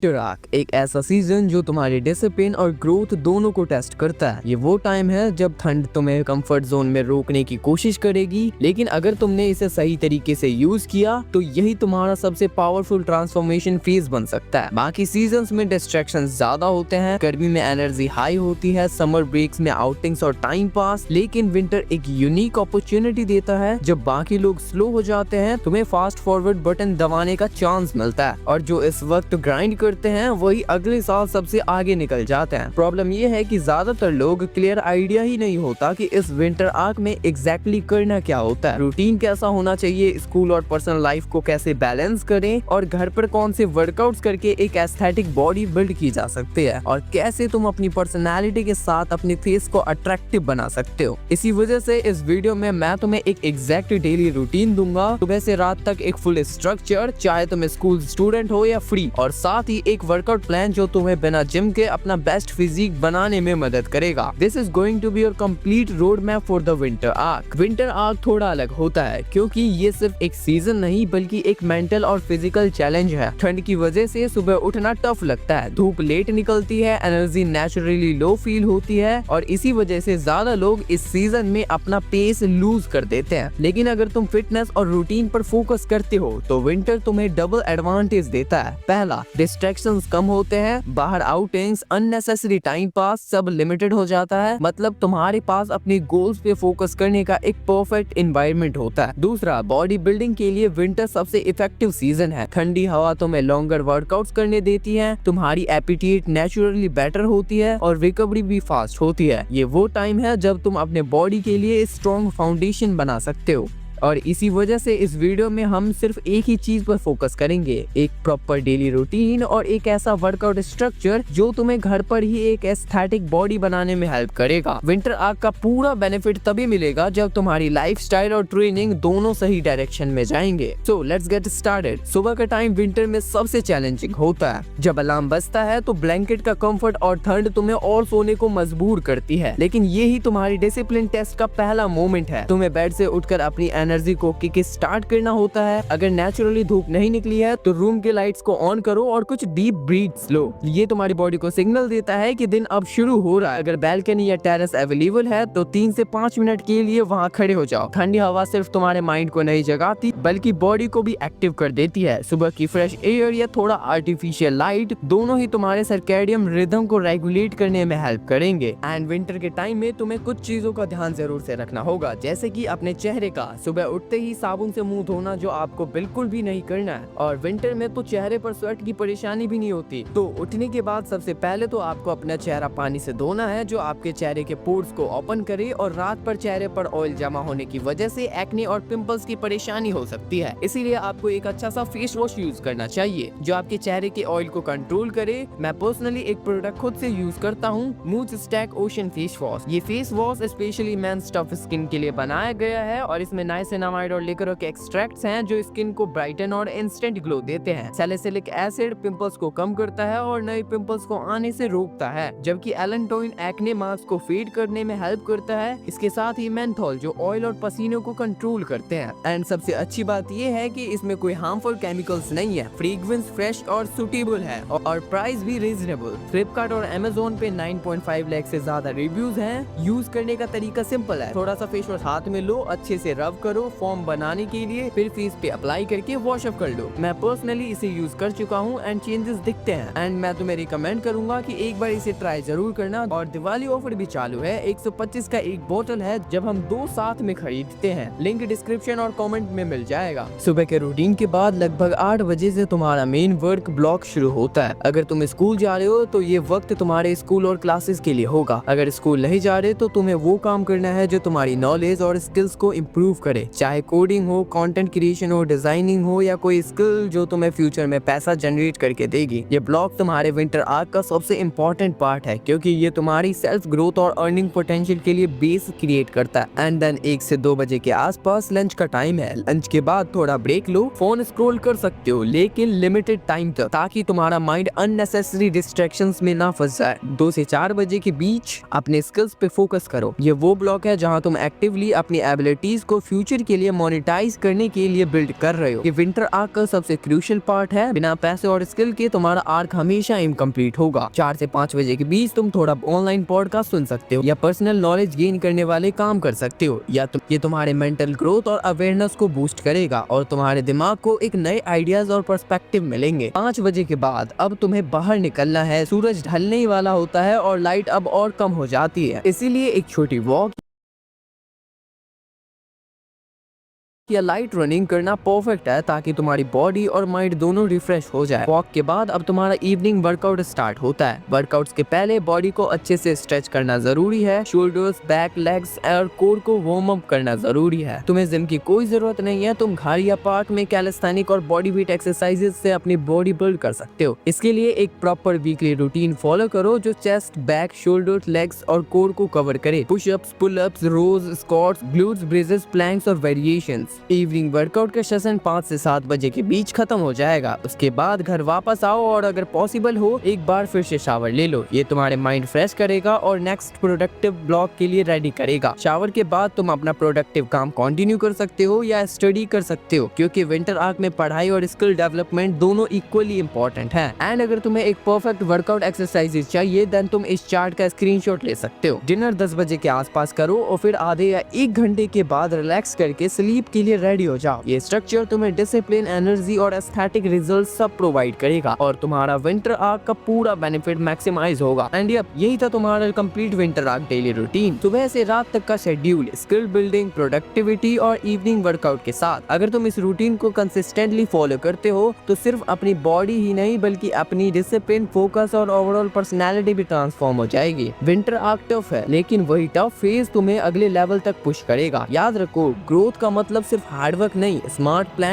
Winter arc एक ऐसा season जो तुम्हारी डिसिप्लिन और ग्रोथ दोनों को टेस्ट करता है। ये वो टाइम है जब ठंड तुम्हें कंफर्ट जोन में रोकने की कोशिश करेगी, लेकिन अगर तुमने इसे सही तरीके से यूज किया तो यही तुम्हारा सबसे पावरफुल ट्रांसफॉर्मेशन फेज बन सकता है। बाकी सीजन्स में डिस्ट्रैक्शंस ज्यादा होते हैं, गर्मी में एनर्जी हाई होती है, समर ब्रेक्स में आउटिंग्स और टाइम पास, लेकिन विंटर एक यूनिक अपॉर्चुनिटी देता है। जब बाकी लोग स्लो हो जाते हैं तुम्हें फास्ट फॉरवर्ड बटन दबाने का चांस मिलता है, और जो इस वक्त ग्राइंड करते हैं वही अगले साल सबसे आगे निकल जाते हैं। प्रॉब्लम ये है कि ज्यादातर लोग क्लियर आइडिया ही नहीं होता कि इस विंटर आर्क में एग्जैक्टली करना क्या होता है, रूटीन कैसा होना चाहिए, स्कूल और पर्सनल लाइफ को कैसे बैलेंस करें, और घर पर कौन से वर्कआउट्स करके एक एस्थेटिक बॉडी बिल्ड की जा सकती है, और कैसे तुम अपनी पर्सनालिटी के साथ अपने फेस को अट्रैक्टिव बना सकते हो। इसी वजह से इस वीडियो में मैं तुम्हें एक एग्जैक्ट डेली रूटीन दूंगा, सुबह से रात तक एक फुल स्ट्रक्चर, चाहे तुम स्कूल स्टूडेंट हो या फ्री, और साथ ही एक वर्कआउट प्लान जो तुम्हें बिना जिम के अपना बेस्ट फिजिक बनाने में मदद करेगा। This is going to be your complete road map for the winter arc. Winter arc थोड़ा अलग होता है क्योंकि ये सिर्फ एक सीजन नहीं बल्कि एक मेंटल और फिजिकल चैलेंज है। ठंड की वजह से सुबह उठना टफ लगता है, धूप लेट निकलती है, एनर्जी नेचुरली लो फील होती है, और इसी वजह से ज्यादा लोग इस सीजन में अपना पेस लूज कर देते हैं। लेकिन अगर तुम फिटनेस और रूटीन पर फोकस करते हो तो विंटर तुम्हें डबल एडवांटेज देता है। पहला, डिस्ट्रैक्शंस कम होते हैं, बाहर आउटिंग्स, अननेसेसरी टाइम पास सब लिमिटेड हो जाता है, मतलब तुम्हारे पास अपने गोल्स पे फोकस करने का एक परफेक्ट एनवायरनमेंट होता है। दूसरा, बॉडी बिल्डिंग के लिए विंटर सबसे इफेक्टिव सीजन है। ठंडी हवा तुम्हें लॉन्गर वर्कआउट्स करने देती है, तुम्हारी एपिटाइट नेचुरली बेटर होती है और रिकवरी भी फास्ट होती है। ये वो टाइम है जब तुम अपने बॉडी के लिए स्ट्रॉन्ग फाउंडेशन बना सकते हो। और इसी वजह से इस वीडियो में हम सिर्फ एक ही चीज पर फोकस करेंगे, एक प्रॉपर डेली रूटीन और एक ऐसा वर्कआउट स्ट्रक्चर जो तुम्हें घर पर ही एक एस्थेटिक बॉडी बनाने में हेल्प करेगा। विंटर आर्क का पूरा बेनिफिट तभी मिलेगा जब तुम्हारी लाइफस्टाइल और ट्रेनिंग दोनों सही डायरेक्शन में जाएंगे। So let's get started. सुबह का टाइम विंटर में सबसे चैलेंजिंग होता है। जब अलार्म बजता है तो ब्लैंकेट का कंफर्ट और ठंड तुम्हें और सोने को मजबूर करती है, लेकिन यही तुम्हारी डिसिप्लिन टेस्ट का पहला मोमेंट है। तुम्हें बेड से उठकर अपनी एनर्जी को किक स्टार्ट करना होता है। अगर नेचुरली धूप नहीं निकली है तो रूम के लाइट्स को ऑन करो और कुछ डीप ब्रीथ्स लो। ये तुम्हारी बॉडी को सिग्नल देता है कि दिन अब शुरू हो रहा है। अगर बैल्कनी या टेरेस अवेलेबल है तो 3 से 5 मिनट के लिए वहाँ खड़े हो जाओ। ठंडी हवा सिर्फ तुम्हारे माइंड को नहीं जगाती बल्कि बॉडी को भी एक्टिव कर देती है। सुबह की फ्रेश एयर या थोड़ा आर्टिफिशियल लाइट दोनों ही तुम्हारे सर्कैडियन रिदम को रेगुलेट करने में हेल्प करेंगे। एंड विंटर के टाइम में तुम्हें कुछ चीजों का ध्यान जरूर से रखना होगा, जैसे कि अपने चेहरे का सुबह उठते ही साबुन से मुंह धोना, जो आपको बिल्कुल भी नहीं करना है। और विंटर में तो चेहरे पर स्वेट की परेशानी भी नहीं होती, तो उठने के बाद सबसे पहले तो आपको अपना चेहरा पानी से धोना है जो आपके चेहरे के पोर्स को ओपन करे, और रात पर चेहरे पर ऑयल जमा होने की वजह से एक्ने और पिंपल्स की परेशानी हो सकती है। इसीलिए आपको एक अच्छा सा फेस वॉश यूज करना चाहिए जो आपके चेहरे के ऑयल को कंट्रोल करे। मैं पर्सनली एक प्रोडक्ट खुद से यूज करता हूँ, mood stack ocean face wash. ये face wash specially men's tough skin के लिए बनाया गया है और इसमें नाइसिनामाइड और लिकोर के एक्सट्रैक्ट्स हैं जो स्किन को ब्राइटन और इंस्टेंट ग्लो देते हैं। सैलिसिलिक एसिड पिंपल्स को कम करता है और नए पिंपल्स को आने से रोकता है, जबकि एलेंटोइन एक्ने मार्क्स को फेड करने में हेल्प करता है। इसके साथ ही मेंथोल जो ऑयल और पसीनों को कंट्रोल करते हैं। एंड सबसे अच्छी बात ये है कि इसमें कोई हार्मफुल केमिकल्स नहीं है, फ्रेग्रेंस फ्रेश और सुटेबल है, और प्राइस भी रीजनेबल। फ्लिपकार्ट और अमेजोन पे 9.5 लाख से ज्यादा रिव्यूज हैं। यूज करने का तरीका सिंपल है, थोड़ा सा फेस वॉश हाथ में लो, अच्छे से रब करो फॉर्म बनाने के लिए, फिर फेस पे अप्लाई करके वॉश अप कर लो। मैं पर्सनली इसे यूज कर चुका हूँ एंड चेंजेस दिखते हैं। एंड मैं तुम्हें रिकमेंड करूंगा कि एक बार इसे ट्राई जरूर करना। और दिवाली ऑफर भी चालू है, 125 का एक बोतल है जब हम 2 साथ में खरीदते हैं। लिंक डिस्क्रिप्शन और कमेंट में मिल जाएगा। सुबह के रूटीन के बाद लगभग 8 बजे से तुम्हारा मेन वर्क ब्लॉक शुरू होता है। अगर तुम स्कूल जा रहे हो तो ये वक्त तुम्हारे स्कूल और क्लासेस के लिए होगा। अगर स्कूल नहीं जा रहे तो तुम्हें वो काम करना है जो तुम्हारी नॉलेज और स्किल्स को इम्प्रूव करे, चाहे कोडिंग हो, कंटेंट क्रिएशन हो, डिजाइनिंग हो, या कोई स्किल जो तुम्हें फ्यूचर में पैसा जनरेट करके देगी। ये ब्लॉक तुम्हारे विंटर आर्क का सबसे इम्पोर्टेंट पार्ट है क्योंकि ये तुम्हारी सेल्फ ग्रोथ और अर्निंग पोटेंशियल के लिए बेस क्रिएट करता है। एंड देन 1 से 2 बजे के आसपास लंच का टाइम है। लंच के बाद थोड़ा ब्रेक लो, फोन स्क्रॉल कर सकते हो लेकिन लिमिटेड टाइम तक, ताकि तुम्हारा माइंड अननेसेसरी डिस्ट्रैक्शंस में ना फंस जाए। 2 से 4 बजे के बीच अपने स्किल्स पे फोकस करो। ये वो ब्लॉक है जहाँ तुम एक्टिवली अपनी एबिलिटीज को फ्यूचर फ्यूचर के लिए मोनेटाइज करने के लिए बिल्ड कर रहे हो। ये विंटर आर्क का सबसे क्रूशियल पार्ट है। बिना पैसे और स्किल के तुम्हारा आर्क हमेशा इनकम्प्लीट होगा। 4 से 5 बजे के बीच तुम थोड़ा ऑनलाइन पॉडकास्ट सुन सकते हो या पर्सनल नॉलेज गेन करने वाले काम कर सकते हो, या ये तुम्हारे मेंटल ग्रोथ और अवेयरनेस को बूस्ट करेगा और तुम्हारे दिमाग को एक नए आइडियाज और पर्सपेक्टिव मिलेंगे। 5 बजे के बाद अब तुम्हें बाहर निकलना है, सूरज ढलने ही वाला होता है और लाइट अब और कम हो जाती है, इसीलिए एक छोटी वॉक या लाइट रनिंग करना परफेक्ट है ताकि तुम्हारी बॉडी और माइंड दोनों रिफ्रेश हो जाए। वॉक के बाद अब तुम्हारा इवनिंग वर्कआउट स्टार्ट होता है। वर्कआउट्स के पहले बॉडी को अच्छे से स्ट्रेच करना जरूरी है। शोल्डर्स, बैक, लेग्स और कोर को वार्म अप करना जरूरी है। तुम्हें जिम की कोई जरूरत नहीं है, तुम घर या पार्क में कैलिस्थेनिक और बॉडी वेट एक्सरसाइजेज से अपनी बॉडी बिल्ड कर सकते हो। इसके लिए एक प्रॉपर वीकली रूटीन फॉलो करो जो चेस्ट, बैक, शोल्डर्स, लेग्स और कोर को कवर करे। पुशअप्स, पुलअप्स, रोज, स्क्वाट्स, ग्लूट्स, ब्रिजेस, प्लैंक्स और वेरिएशंस। इवनिंग वर्कआउट का सेशन 5 से 7 बजे के बीच खत्म हो जाएगा। उसके बाद घर वापस आओ और अगर पॉसिबल हो एक बार फिर से शावर ले लो। ये तुम्हारे माइंड फ्रेश करेगा और नेक्स्ट प्रोडक्टिव ब्लॉक के लिए रेडी करेगा। शावर के बाद तुम अपना प्रोडक्टिव काम कंटिन्यू कर सकते हो या स्टडी कर सकते हो, क्योंकि विंटर आर्क में पढ़ाई और स्किल डेवलपमेंट दोनों इक्वली इंपॉर्टेंट है। एंड अगर तुम्हें एक परफेक्ट वर्कआउट एक्सरसाइज चाहिए देन तुम इस चार्ट का स्क्रीनशॉट ले सकते हो। डिनर 10 बजे के आसपास करो और फिर आधे या 1 घंटे के बाद रिलैक्स करके स्लीप के लिए रेडी हो जाओ। ये स्ट्रक्चर तुम्हें डिसिप्लिन, एनर्जी और एस्थेटिक रिजल्ट सब प्रोवाइड करेगा और तुम्हारा विंटर आर्क का पूरा बेनिफिट मैक्सिमाइज होगा। एंड यही था तुम्हारा complete winter arc daily routine. सुबह से रात तक का शेड्यूल, स्किल बिल्डिंग, प्रोडक्टिविटी और इवनिंग वर्कआउट के साथ। अगर तुम इस रूटीन को कंसिस्टेंटली फॉलो करते हो तो सिर्फ अपनी बॉडी ही नहीं बल्कि अपनी डिसिप्लिन, फोकस और ओवरऑल पर्सनैलिटी भी ट्रांसफॉर्म हो जाएगी। विंटर आर्क टफ है लेकिन वही टफ फेज तुम्हें अगले लेवल तक पुश करेगा। याद रखो, ग्रोथ का मतलब सिर्फ हार्डवर्क नहीं, स्मार्ट प्लान